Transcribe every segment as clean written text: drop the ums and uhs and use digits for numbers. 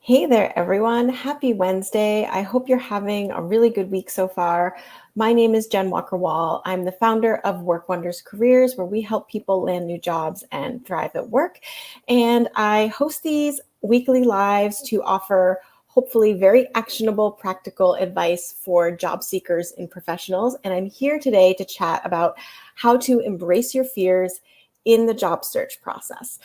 Hey there, everyone. Happy Wednesday. I hope you're having a really good week so far. My name is Jenn Walker Wall. I'm the founder of Work Wonders Careers, where we help people land new jobs and thrive at work. And I host these weekly lives to offer hopefully very actionable, practical advice for job seekers and professionals. And I'm here today to chat about how to embrace your fears in the job search process.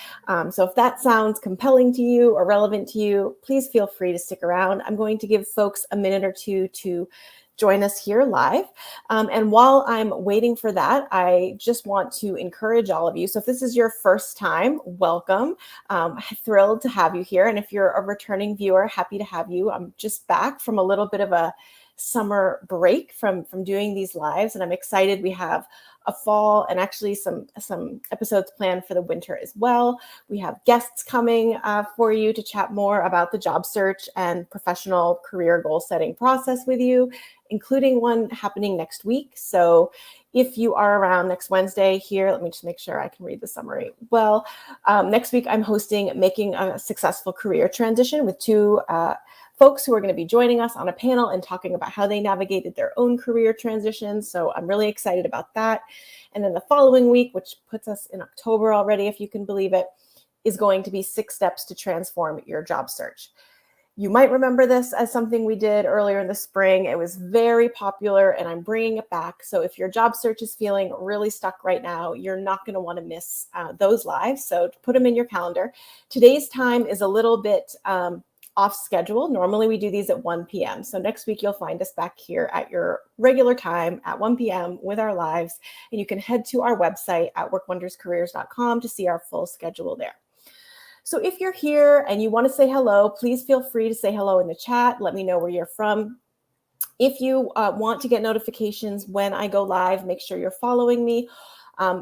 So if that sounds compelling to you or relevant to you, please feel free to stick around. I'm going to give folks a minute or two to join us here live. And while I'm waiting for that, I just want to encourage all of you. So if this is your first time, welcome. Thrilled to have you here. And if you're a returning viewer, happy to have you. I'm just back from a little bit of a summer break from doing these lives, and I'm excited. We have a fall and actually some episodes planned for the winter as well. We have guests coming for you to chat more about the job search and professional career goal setting process with you, including one happening next week. So if you are around next Wednesday here, let me just make sure I can read the summary well. Next week, I'm hosting Making a Successful Career Transition with two folks who are going to be joining us on a panel and talking about how they navigated their own career transitions. So I'm really excited about that. And then the following week, which puts us in October already, if you can believe it, is going to be 6 steps to transform your job search. You might remember this as something we did earlier in the spring. It was very popular and I'm bringing it back. So if your job search is feeling really stuck right now, you're not going to want to miss those lives. So put them in your calendar. Today's time is a little bit off schedule. Normally we do these at 1 p.m. So next week you'll find us back here at your regular time at 1 p.m. with our lives. And you can head to our website at workwonderscareers.com to see our full schedule there. So if you're here and you want to say hello, please feel free to say hello in the chat. Let me know where you're from. If you want to get notifications when I go live, make sure you're following me.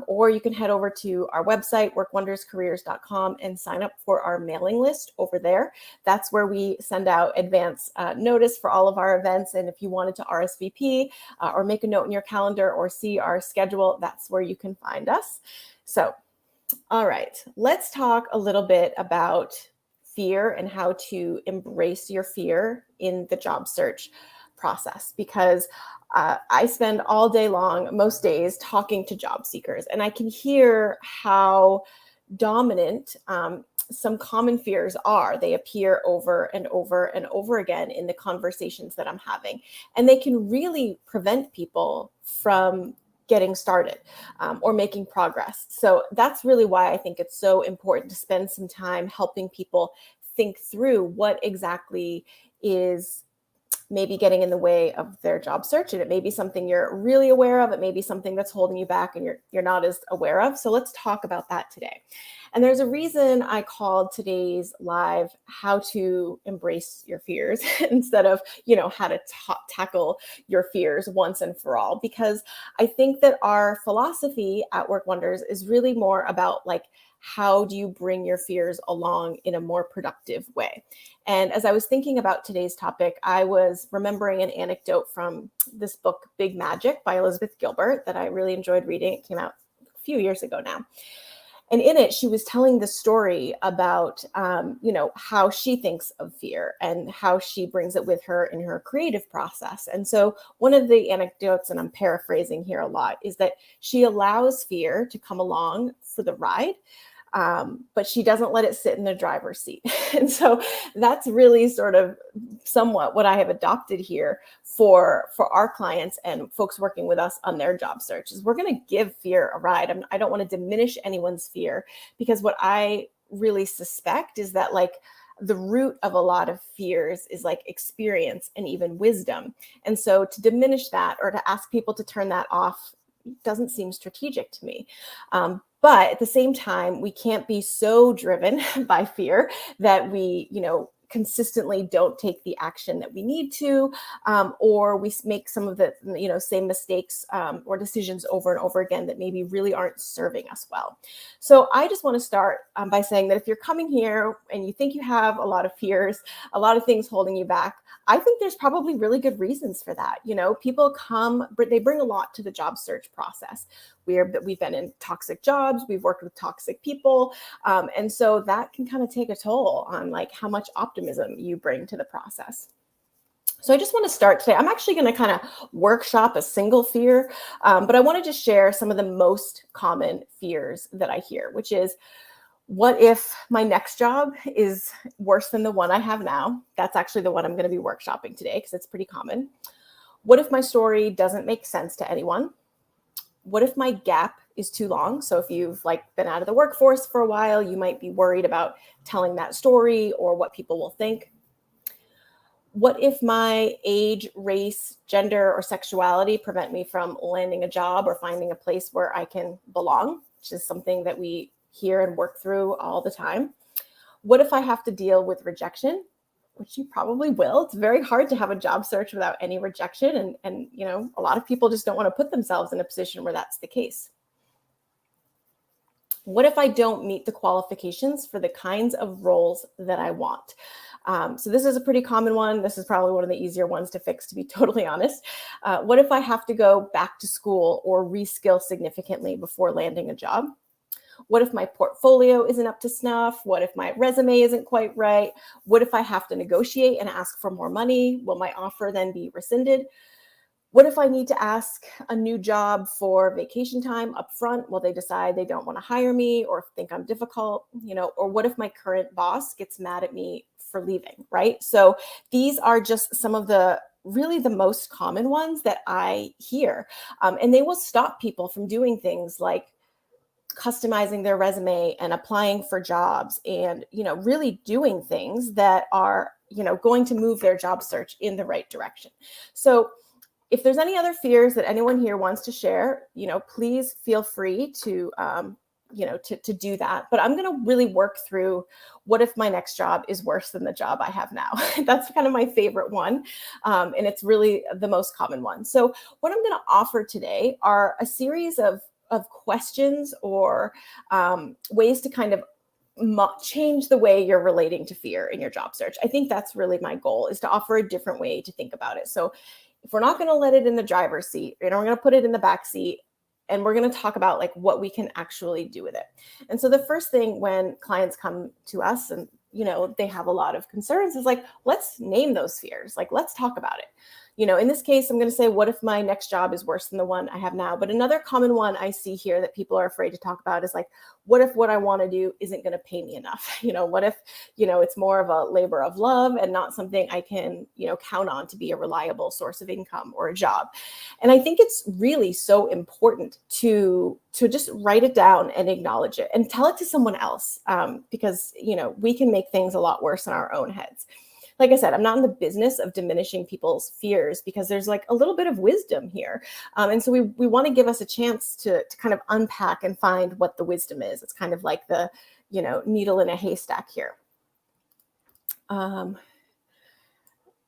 Or you can head over to our website, workwonderscareers.com, and sign up for our mailing list over there. That's where we send out advance notice for all of our events. And if you wanted to RSVP or make a note in your calendar or see our schedule, that's where you can find us. So, all right, let's talk a little bit about fear and how to embrace your fear in the job search process, because I spend all day long, most days, talking to job seekers, and I can hear how dominant some common fears are. They appear over and over and over again in the conversations that I'm having, and they can really prevent people from getting started or making progress. So that's really why I think it's so important to spend some time helping people think through what exactly is maybe getting in the way of their job search. And it may be something you're really aware of. It may be something that's holding you back and you're not as aware of. So let's talk about that today. And there's a reason I called today's live how to embrace your fears instead of, how to tackle your fears once and for all, because I think that our philosophy at Work Wonders is really more about like, how do you bring your fears along in a more productive way? And as I was thinking about today's topic, I was remembering an anecdote from this book, Big Magic by Elizabeth Gilbert, that I really enjoyed reading. It came out a few years ago now. And in it, she was telling the story about, how she thinks of fear and how she brings it with her in her creative process. And so one of the anecdotes, and I'm paraphrasing here a lot, is that she allows fear to come along for the ride. But she doesn't let it sit in the driver's seat. And so that's really sort of somewhat what I have adopted here for our clients and folks working with us on their job search is we're going to give fear a ride. I don't want to diminish anyone's fear, because what I really suspect is that like the root of a lot of fears is like experience and even wisdom. And so to diminish that or to ask people to turn that off doesn't seem strategic to me. But at the same time, we can't be so driven by fear that we, consistently don't take the action that we need to, or we make some of the, same mistakes or decisions over and over again that maybe really aren't serving us well. So I just want to start by saying that if you're coming here and you think you have a lot of fears, a lot of things holding you back, I think there's probably really good reasons for that. People come, they bring a lot to the job search process. We've been in toxic jobs, we've worked with toxic people. And so that can kind of take a toll on like how much optimism optimism you bring to the process. So I just want to start today. I'm actually going to kind of workshop a single fear, but I want to just share some of the most common fears that I hear, which is, what if my next job is worse than the one I have now? That's actually the one I'm going to be workshopping today because it's pretty common. What if my story doesn't make sense to anyone? What if my gap is too long? So if you've been out of the workforce for a while, you might be worried about telling that story or what people will think. What if my age, race, gender, or sexuality prevent me from landing a job or finding a place where I can belong, which is something that we hear and work through all the time? What if I have to deal with rejection, which you probably will? It's very hard to have a job search without any rejection. And a lot of people just don't want to put themselves in a position where that's the case. What if I don't meet the qualifications for the kinds of roles that I want? So this is a pretty common one. This is probably one of the easier ones to fix, to be totally honest. What if I have to go back to school or reskill significantly before landing a job? What if my portfolio isn't up to snuff? What if my resume isn't quite right? What if I have to negotiate and ask for more money? Will my offer then be rescinded? What if I need to ask a new job for vacation time up front? Will they decide they don't want to hire me or think I'm difficult? Or what if my current boss gets mad at me for leaving, right? So these are just some of the most common ones that I hear. And they will stop people from doing things like customizing their resume and applying for jobs and, really doing things that are, going to move their job search in the right direction. So if there's any other fears that anyone here wants to share, please feel free to, to do that. But I'm going to really work through what if my next job is worse than the job I have now. That's kind of my favorite one. And it's really the most common one. So what I'm going to offer today are a series of questions or ways to kind of change the way you're relating to fear in your job search. I think that's really my goal, is to offer a different way to think about it. So if we're not going to let it in the driver's seat, we're going to put it in the back seat, and we're going to talk about what we can actually do with it. And so the first thing when clients come to us and they have a lot of concerns is let's name those fears. Let's talk about it. In this case, I'm going to say, what if my next job is worse than the one I have now? But another common one I see here that people are afraid to talk about is what if what I want to do isn't going to pay me enough? What if, it's more of a labor of love and not something I can, count on to be a reliable source of income or a job. And I think it's really so important to just write it down and acknowledge it and tell it to someone else, because, we can make things a lot worse in our own heads. Like I said, I'm not in the business of diminishing people's fears, because there's a little bit of wisdom here. And so we want to give us a chance to kind of unpack and find what the wisdom is. It's kind of like the, needle in a haystack here. I'm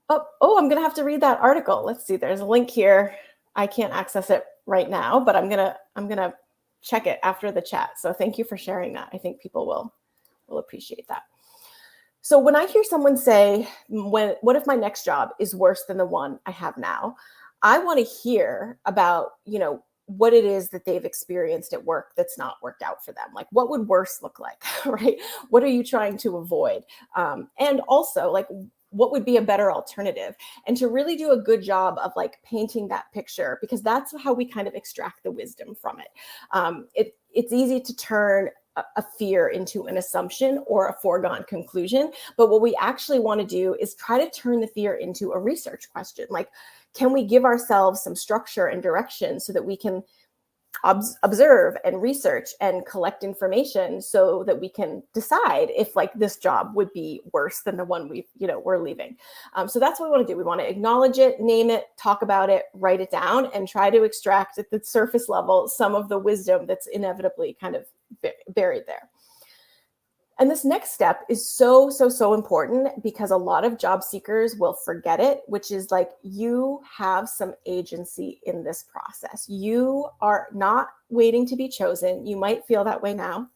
going to have to read that article. Let's see, there's a link here. I can't access it right now, but I'm going to check it after the chat. So thank you for sharing that. I think people will appreciate that. So when I hear someone say, what if my next job is worse than the one I have now? I want to hear about, what it is that they've experienced at work that's not worked out for them. What would worse look like, right? What are you trying to avoid? And also, what would be a better alternative? And to really do a good job of painting that picture, because that's how we kind of extract the wisdom from it. It's easy to turn a fear into an assumption or a foregone conclusion. But what we actually want to do is try to turn the fear into a research question. Can we give ourselves some structure and direction so that we can observe and research and collect information so that we can decide if this job would be worse than the one we're leaving. So that's what we want to do. We want to acknowledge it, name it, talk about it, write it down, and try to extract at the surface level some of the wisdom that's inevitably kind of buried there. And this next step is so important, because a lot of job seekers will forget it, which is you have some agency in this process. You are not waiting to be chosen. You might feel that way now,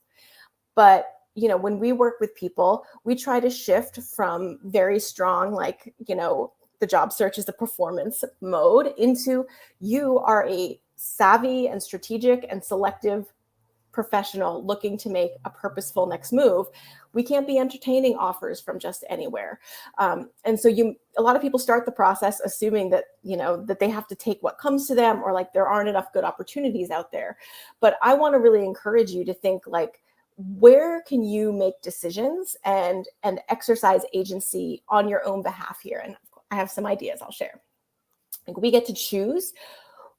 but when we work with people, we try to shift from very strong, the job search is a performance mode, into you are a savvy and strategic and selective professional looking to make a purposeful next move, we can't be entertaining offers from just anywhere. And so a lot of people start the process assuming that, that they have to take what comes to them, or like there aren't enough good opportunities out there. But I want to really encourage you to think like, where can you make decisions and exercise agency on your own behalf here? And I have some ideas I'll share. Like, we get to choose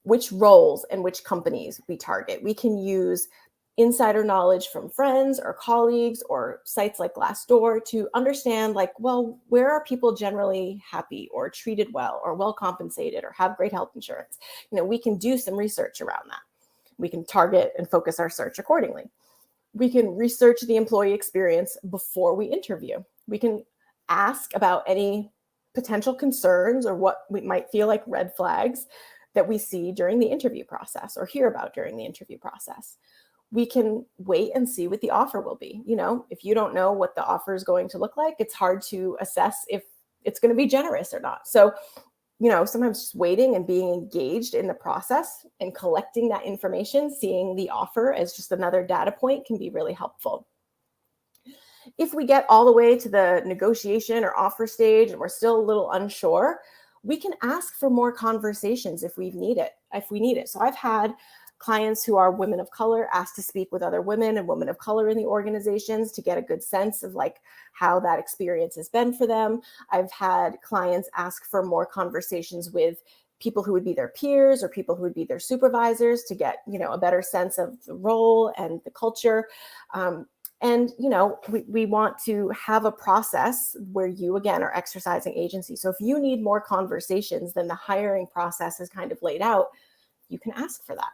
which roles and which companies we target. We can use insider knowledge from friends or colleagues or sites like Glassdoor to understand, like, well, where are people generally happy or treated well or well compensated or have great health insurance? We can do some research around that. We can target and focus our search accordingly. We can research the employee experience before we interview. We can ask about any potential concerns or what we might feel like red flags that we see during the interview process or hear about during the interview process. We can wait and see what the offer will be. If you don't know what the offer is going to look like, it's hard to assess if it's going to be generous or not. So, sometimes just waiting and being engaged in the process and collecting that information, seeing the offer as just another data point, can be really helpful. If we get all the way to the negotiation or offer stage and we're still a little unsure, we can ask for more conversations if we need it. So I've had clients who are women of color asked to speak with other women and women of color in the organizations to get a good sense of like how that experience has been for them. I've had clients ask for more conversations with people who would be their peers or people who would be their supervisors to get, a better sense of the role and the culture. And, we want to have a process where you, again, are exercising agency. So if you need more conversations than the hiring process is kind of laid out, you can ask for that.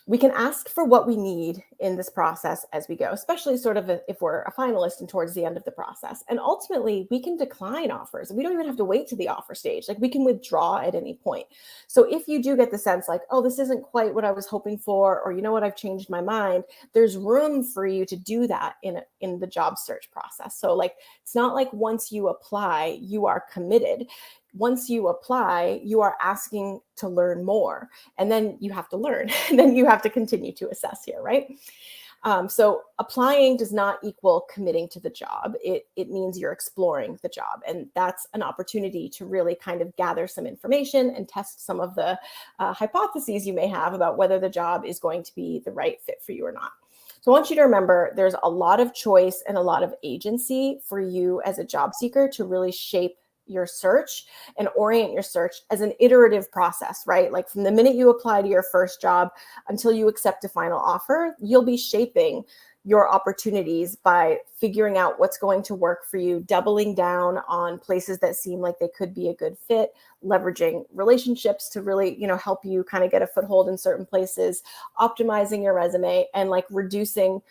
We can ask for what we need in this process as we go, especially sort of if we're a finalist and towards the end of the process. And ultimately, we can decline offers. We don't even have to wait to the offer stage. Like, we can withdraw at any point. So if you do get the sense like, oh, this isn't quite what I was hoping for, or what, I've changed my mind, there's room for you to do that in the job search process. So like, it's not like once you apply, you are committed. Once you apply, you are asking to learn more, and then you have to learn, and then you have to continue to assess here, right? So applying does not equal committing to the job. It means you're exploring the job, and that's an opportunity to really kind of gather some information and test some of the hypotheses you may have about whether the job is going to be the right fit for you or not. So I want you to remember there's a lot of choice and a lot of agency for you as a job seeker to really shape your search and orient your search as an iterative process, right? Like, from the minute you apply to your first job until you accept a final offer, you'll be shaping your opportunities by figuring out what's going to work for you, doubling down on places that seem like they could be a good fit, leveraging relationships to really, help you kind of get a foothold in certain places, optimizing your resume, and like reducing,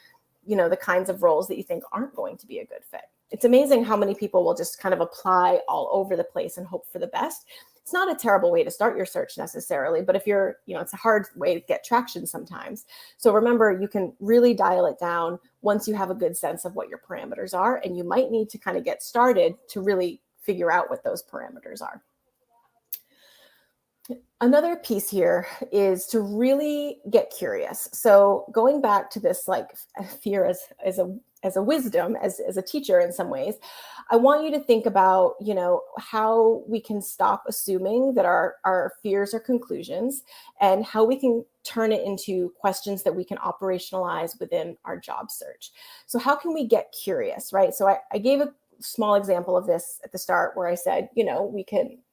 the kinds of roles that you think aren't going to be a good fit. It's amazing how many people will just kind of apply all over the place and hope for the best. It's not a terrible way to start your search necessarily, but if you're, it's a hard way to get traction sometimes. So remember, you can really dial it down once you have a good sense of what your parameters are, and you might need to kind of get started to really figure out what those parameters are. Another piece here is to really get curious. So going back to this, like, fear as a wisdom, as a teacher in some ways, I want you to think about, how we can stop assuming that our fears are conclusions, and how we can turn it into questions that we can operationalize within our job search. So how can we get curious, right? So I gave a small example of this at the start where I said,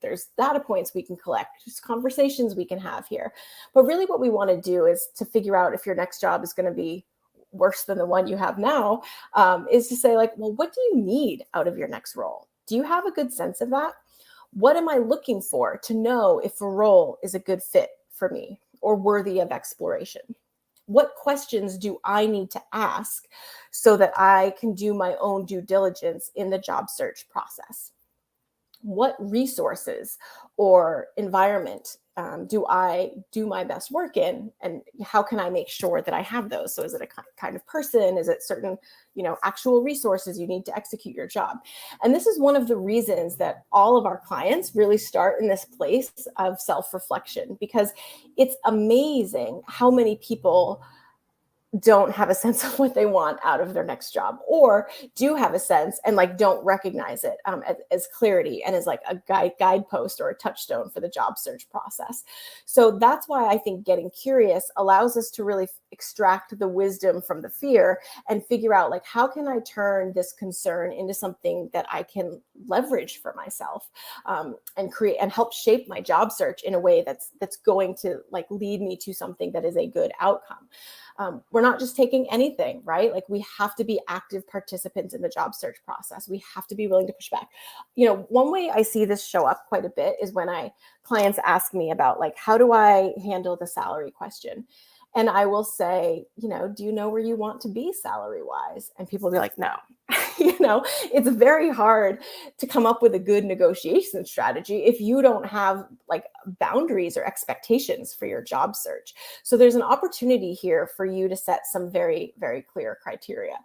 there's data points we can collect, just conversations we can have here. But really what we want to do is to figure out if your next job is going to be worse than the one you have now, is to say, like, well, what do you need out of your next role? Do you have a good sense of that? What am I looking for to know if a role is a good fit for me or worthy of exploration? What questions do I need to ask so that I can do my own due diligence in the job search process? What resources or environment do I do my best work in, and how can I make sure that I have those? So is it a kind of person? Is it certain, actual resources you need to execute your job? And this is one of the reasons that all of our clients really start in this place of self-reflection, because it's amazing how many people don't have a sense of what they want out of their next job, or do have a sense and like don't recognize it as clarity and as like a guidepost or a touchstone for the job search process. So that's why I think getting curious allows us to really extract the wisdom from the fear and figure out like, how can I turn this concern into something that I can leverage for myself, and create and help shape my job search in a way that's going to like lead me to something that is a good outcome. We're not just taking anything, right? Like we have to be active participants in the job search process. We have to be willing to push back. One way I see this show up quite a bit is when clients ask me about like, how do I handle the salary question? And I will say, do you know where you want to be salary wise? And people will be like, no. It's very hard to come up with a good negotiation strategy if you don't have like boundaries or expectations for your job search. So there's an opportunity here for you to set some very, very clear criteria.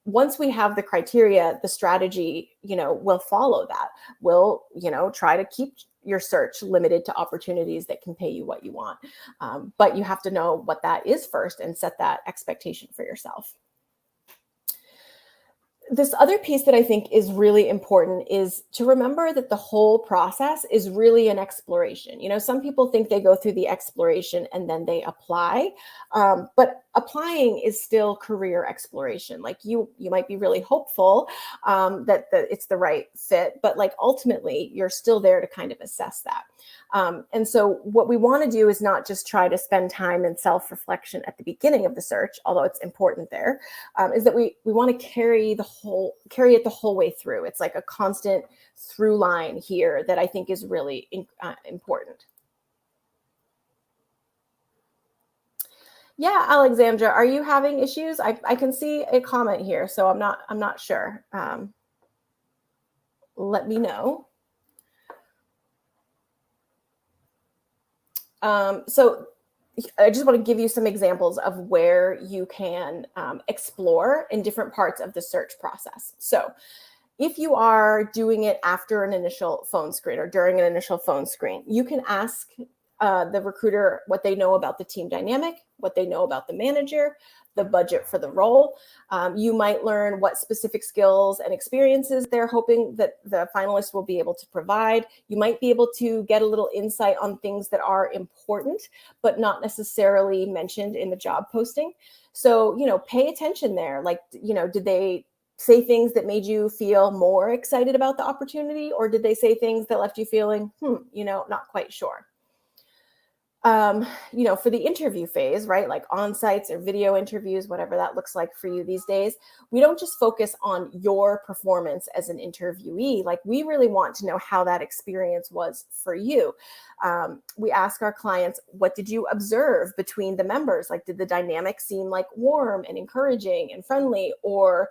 Once we have the criteria, the strategy, will follow that. We'll, try to keep your search limited to opportunities that can pay you what you want. But you have to know what that is first and set that expectation for yourself. This other piece that I think is really important is to remember that the whole process is really an exploration. Some people think they go through the exploration and then they apply, but applying is still career exploration. Like you might be really hopeful that it's the right fit, but like ultimately you're still there to kind of assess that. And so what we want to do is not just try to spend time in self-reflection at the beginning of the search, although it's important there, is that we want to carry it the whole way through. It's like a constant through line here that I think is really important. Yeah, Alexandra, are you having issues? I can see a comment here, so I'm not sure. Let me know. So I just want to give you some examples of where you can explore in different parts of the search process. So if you are doing it after an initial phone screen or during an initial phone screen, you can ask the recruiter what they know about the team dynamic, what they know about the manager, the budget for the role. You might learn what specific skills and experiences they're hoping that the finalists will be able to provide. You might be able to get a little insight on things that are important, but not necessarily mentioned in the job posting. So, pay attention there. Like, did they say things that made you feel more excited about the opportunity, or did they say things that left you feeling, not quite sure? For the interview phase, right? Like on-sites or video interviews, whatever that looks like for you these days, we don't just focus on your performance as an interviewee. Like we really want to know how that experience was for you. We ask our clients, what did you observe between the members? Like, did the dynamic seem like warm and encouraging and friendly, or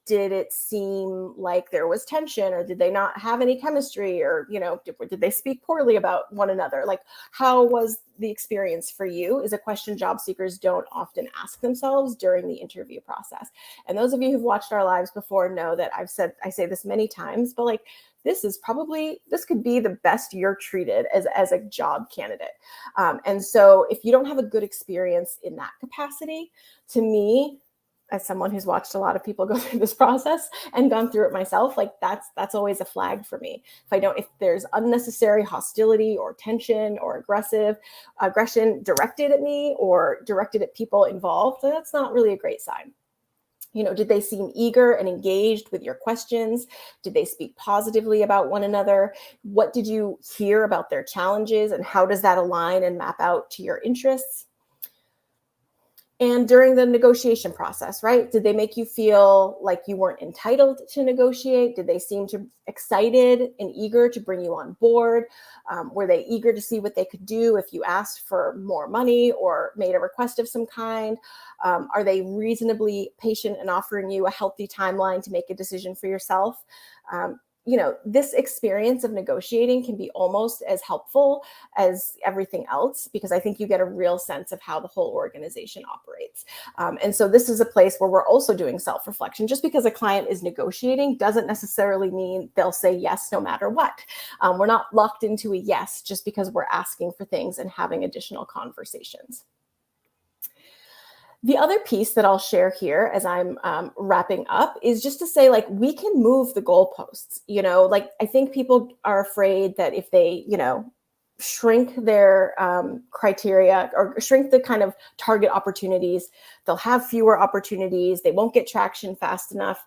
did it seem like there was tension, or did they not have any chemistry, or, did they speak poorly about one another? Like, how was the experience for you is a question job seekers don't often ask themselves during the interview process. And those of you who've watched our lives before know that I say this many times, but like, this could be the best you're treated as a job candidate. And so if you don't have a good experience in that capacity, to me, as someone who's watched a lot of people go through this process and gone through it myself, like that's always a flag for me. If there's unnecessary hostility or tension or aggression directed at me or directed at people involved, then that's not really a great sign. Did they seem eager and engaged with your questions? Did they speak positively about one another? What did you hear about their challenges, and how does that align and map out to your interests? And during the negotiation process, right? Did they make you feel like you weren't entitled to negotiate? Did they seem excited and eager to bring you on board? Were they eager to see what they could do if you asked for more money or made a request of some kind? Are they reasonably patient in offering you a healthy timeline to make a decision for yourself? This experience of negotiating can be almost as helpful as everything else, because I think you get a real sense of how the whole organization operates. And so this is a place where we're also doing self-reflection. Just because a client is negotiating doesn't necessarily mean they'll say yes no matter what. We're not locked into a yes just because we're asking for things and having additional conversations. The other piece that I'll share here as I'm wrapping up is just to say, like, we can move the goalposts. Like, I think people are afraid that if they, shrink their criteria or shrink the kind of target opportunities, they'll have fewer opportunities. They won't get traction fast enough,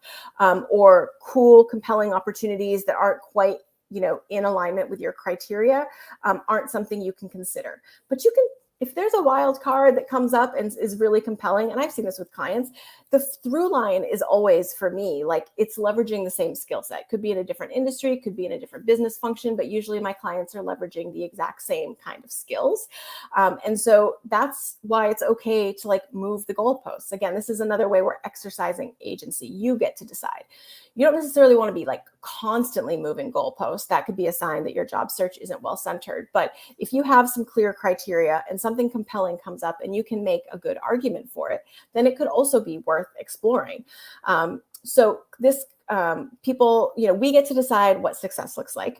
or cool, compelling opportunities that aren't quite, in alignment with your criteria, aren't something you can consider. But you can, if there's a wild card that comes up and is really compelling, and I've seen this with clients, the through line is always, for me, like, it's leveraging the same skill set. Could be in a different industry, could be in a different business function, but usually my clients are leveraging the exact same kind of skills. And so that's why it's okay to, like, move the goalposts. Again, this is another way we're exercising agency. You get to decide. You don't necessarily want to be, like, constantly moving goalposts. That could be a sign that your job search isn't well centered. But if you have some clear criteria and something compelling comes up and you can make a good argument for it, then it could also be worth exploring. So this, people, we get to decide what success looks like.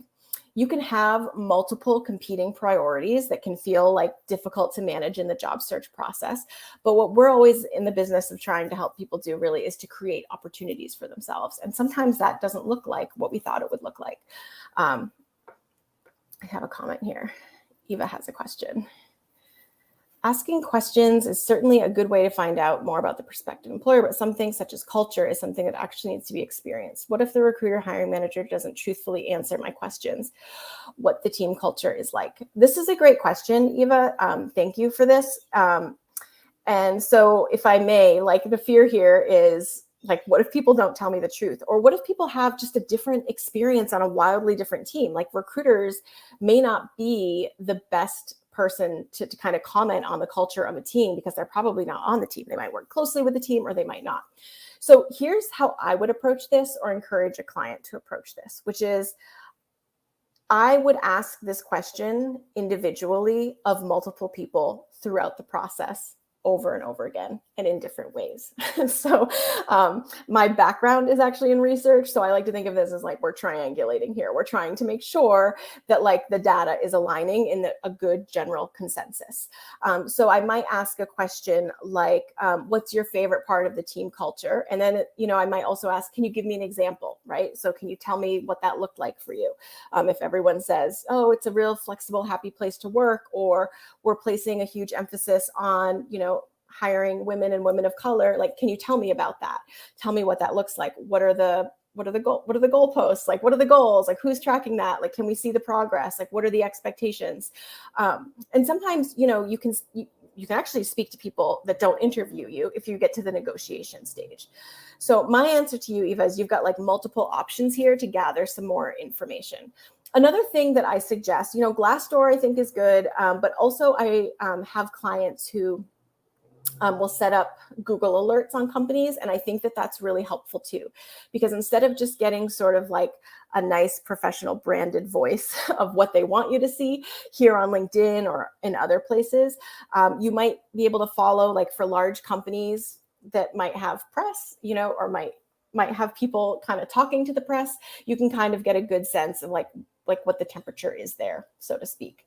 You can have multiple competing priorities that can feel like difficult to manage in the job search process. But what we're always in the business of trying to help people do really is to create opportunities for themselves. And sometimes that doesn't look like what we thought it would look like. I have a comment here. Eva has a question. Asking questions is certainly a good way to find out more about the prospective employer, but some things such as culture is something that actually needs to be experienced. What if the recruiter hiring manager doesn't truthfully answer my questions? What the team culture is like? This is a great question, Eva. Thank you for this. And so if I may, like, the fear here is, like, what if people don't tell me the truth? Or what if people have just a different experience on a wildly different team? Like, recruiters may not be the best person to kind of comment on the culture of a team because they're probably not on the team. They might work closely with the team or they might not. So here's how I would approach this, or encourage a client to approach this, which is, I would ask this question individually of multiple people throughout the process, over and over again, and in different ways. So my background is actually in research. So I like to think of this as, like, we're triangulating here. We're trying to make sure that, like, the data is aligning in a good general consensus. So I might ask a question like, what's your favorite part of the team culture? And then, I might also ask, can you give me an example, right? So can you tell me what that looked like for you? If everyone says, oh, it's a real flexible, happy place to work, or we're placing a huge emphasis on, hiring women and women of color, like, can you tell me about that? Tell me what that looks like. What are the goalposts? Like, what are the goals? Like, who's tracking that? Like, can we see the progress? Like, what are the expectations? And sometimes, you can actually speak to people that don't interview you if you get to the negotiation stage. So my answer to you, Eva, is you've got, like, multiple options here to gather some more information. Another thing that I suggest, Glassdoor, I think, is good, but also I have clients who will set up Google alerts on companies. And I think that that's really helpful too, because instead of just getting sort of like a nice professional branded voice of what they want you to see here on LinkedIn or in other places, you might be able to follow, like, for large companies that might have press, or might have people kind of talking to the press. You can kind of get a good sense of like what the temperature is there, so to speak.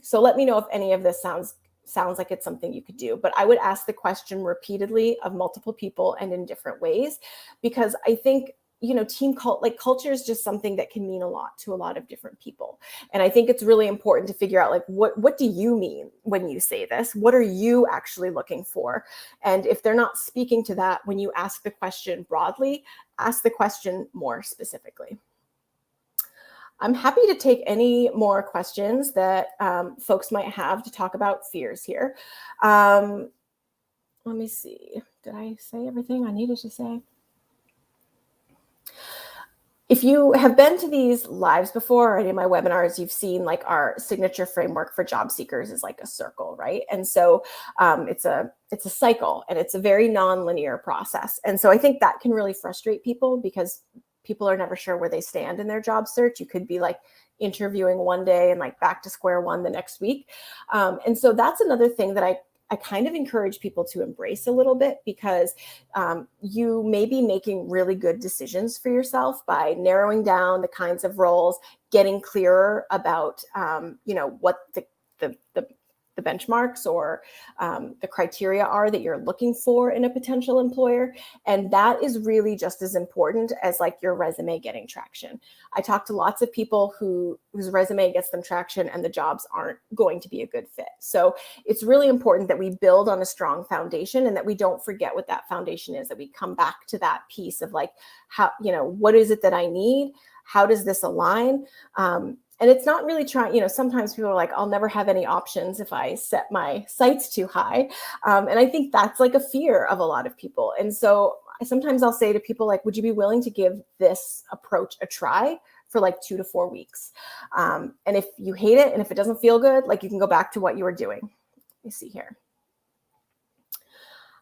So let me know if any of this sounds like it's something you could do. But I would ask the question repeatedly of multiple people and in different ways, because I think, culture is just something that can mean a lot to a lot of different people. And I think it's really important to figure out, like, what do you mean when you say this? What are you actually looking for? And if they're not speaking to that, when you ask the question broadly, ask the question more specifically. I'm happy to take any more questions that folks might have to talk about fears here. Let me see. Did I say everything I needed to say? If you have been to these lives before or any of my webinars, you've seen, like, our signature framework for job seekers is like a circle, right? And so it's a cycle, and it's a very non-linear process. And so I think that can really frustrate people, because people are never sure where they stand in their job search. You could be, like, interviewing one day and, like, back to square one the next week. And so that's another thing that I kind of encourage people to embrace a little bit, because you may be making really good decisions for yourself by narrowing down the kinds of roles, getting clearer about, what the the benchmarks or the criteria are that you're looking for in a potential employer. And that is really just as important as like your resume getting traction. I talk to lots of people whose resume gets them traction and the jobs aren't going to be a good fit. So it's really important that we build on a strong foundation and that we don't forget what that foundation is, that we come back to that piece of like, how, what is it that I need? How does this align? And it's not really trying, sometimes people are like, I'll never have any options if I set my sights too high. And I think that's like a fear of a lot of people. And so sometimes I'll say to people like, would you be willing to give this approach a try for like 2 to 4 weeks? And if you hate it and if it doesn't feel good, like you can go back to what you were doing. Let me see here.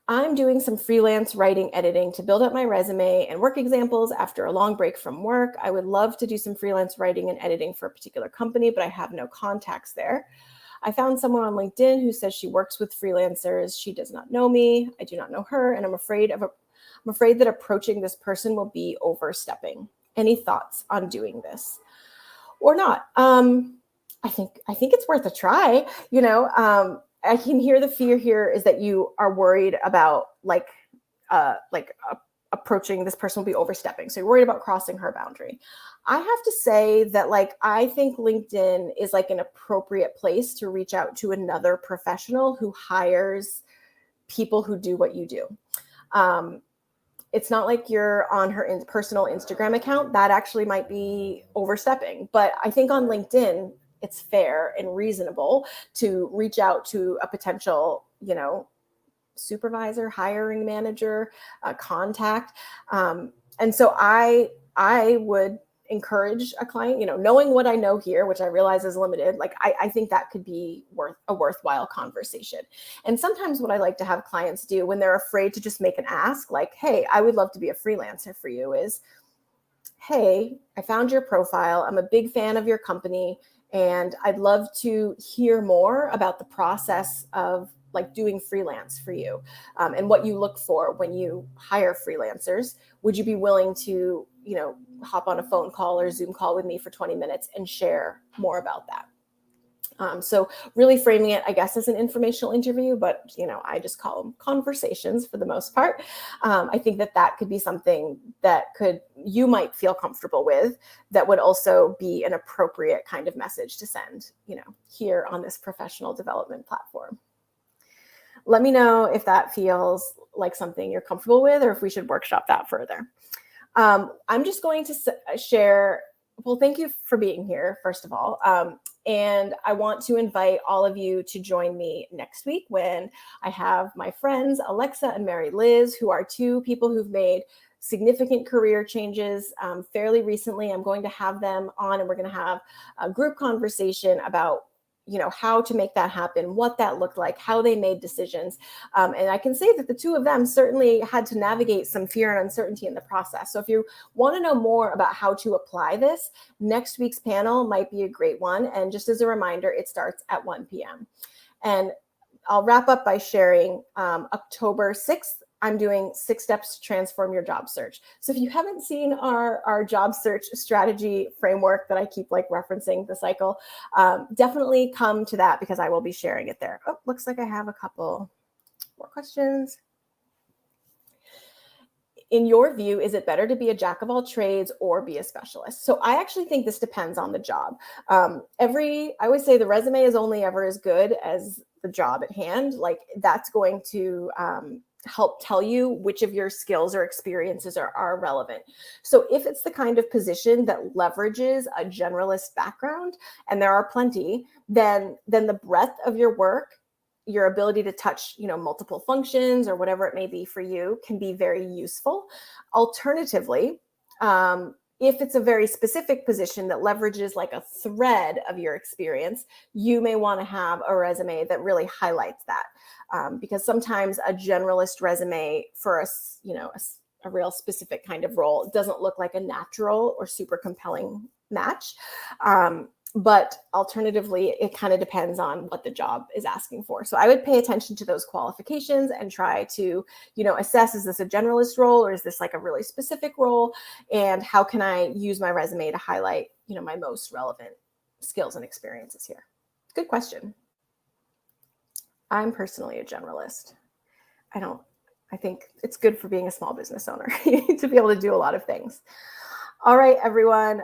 I'm doing some freelance writing, editing to build up my resume and work examples after a long break from work. I would love to do some freelance writing and editing for a particular company, but I have no contacts there. I found someone on LinkedIn who says she works with freelancers. She does not know me. I do not know her, and I'm afraid that approaching this person will be overstepping. Any thoughts on doing this or not? I think it's worth a try. I can hear the fear here is that you are worried about approaching this person will be overstepping. So you're worried about crossing her boundary. I have to say that I think LinkedIn is like an appropriate place to reach out to another professional who hires people who do what you do. It's not like you're on her personal Instagram account. That actually might be overstepping. But I think on LinkedIn, it's fair and reasonable to reach out to a potential, supervisor, hiring manager, contact. And so I would encourage a client, knowing what I know here, which I realize is limited, I think that could be a worthwhile conversation. And sometimes what I like to have clients do when they're afraid to just make an ask, like, hey, I would love to be a freelancer for you, is, hey, I found your profile. I'm a big fan of your company. And I'd love to hear more about the process of doing freelance for you and what you look for when you hire freelancers. Would you be willing to, hop on a phone call or Zoom call with me for 20 minutes and share more about that? So really framing it, I guess, as an informational interview, but, I just call them conversations for the most part. I think that could be something that you might feel comfortable with, that would also be an appropriate kind of message to send, here on this professional development platform. Let me know if that feels like something you're comfortable with, or if we should workshop that further. I'm just going to share. Well, thank you for being here, first of all. And I want to invite all of you to join me next week when I have my friends, Alexa and Mary Liz, who are two people who've made significant career changes fairly recently. I'm going to have them on, and we're going to have a group conversation about how to make that happen, what that looked like, how they made decisions. And I can say that the two of them certainly had to navigate some fear and uncertainty in the process. So if you want to know more about how to apply this, next week's panel might be a great one. And just as a reminder, it starts at 1 p.m. And I'll wrap up by sharing October 6th, I'm doing 6 steps to transform your job search. So if you haven't seen our job search strategy framework that I keep referencing the cycle, definitely come to that because I will be sharing it there. Oh, looks like I have a couple more questions. In your view, is it better to be a jack of all trades or be a specialist? So I actually think this depends on the job. I always say the resume is only ever as good as the job at hand. That's going to help tell you which of your skills or experiences are relevant. So if it's the kind of position that leverages a generalist background, and there are plenty, then the breadth of your work, your ability to touch, multiple functions or whatever it may be for you, can be very useful. Alternatively, if it's a very specific position that leverages a thread of your experience, you may want to have a resume that really highlights that. Because sometimes a generalist resume for a real specific kind of role doesn't look like a natural or super compelling match. But alternatively, it kind of depends on what the job is asking for. So I would pay attention to those qualifications and try to, assess, is this a generalist role or is this a really specific role? And how can I use my resume to highlight, my most relevant skills and experiences here? Good question. I'm personally a generalist. I think it's good for being a small business owner to be able to do a lot of things. All right, everyone.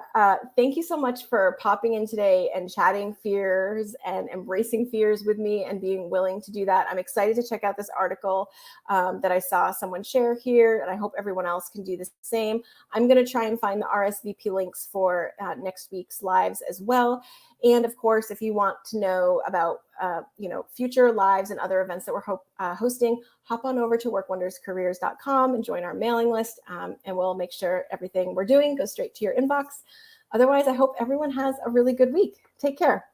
Thank you so much for popping in today and chatting fears and embracing fears with me and being willing to do that. I'm excited to check out this article that I saw someone share here, and I hope everyone else can do the same. I'm going to try and find the RSVP links for next week's lives as well. And of course, if you want to know about future lives and other events that we're hosting, hop on over to workwonderscareers.com and join our mailing list, and we'll make sure everything we're doing goes straight to your inbox. Otherwise, I hope everyone has a really good week. Take care.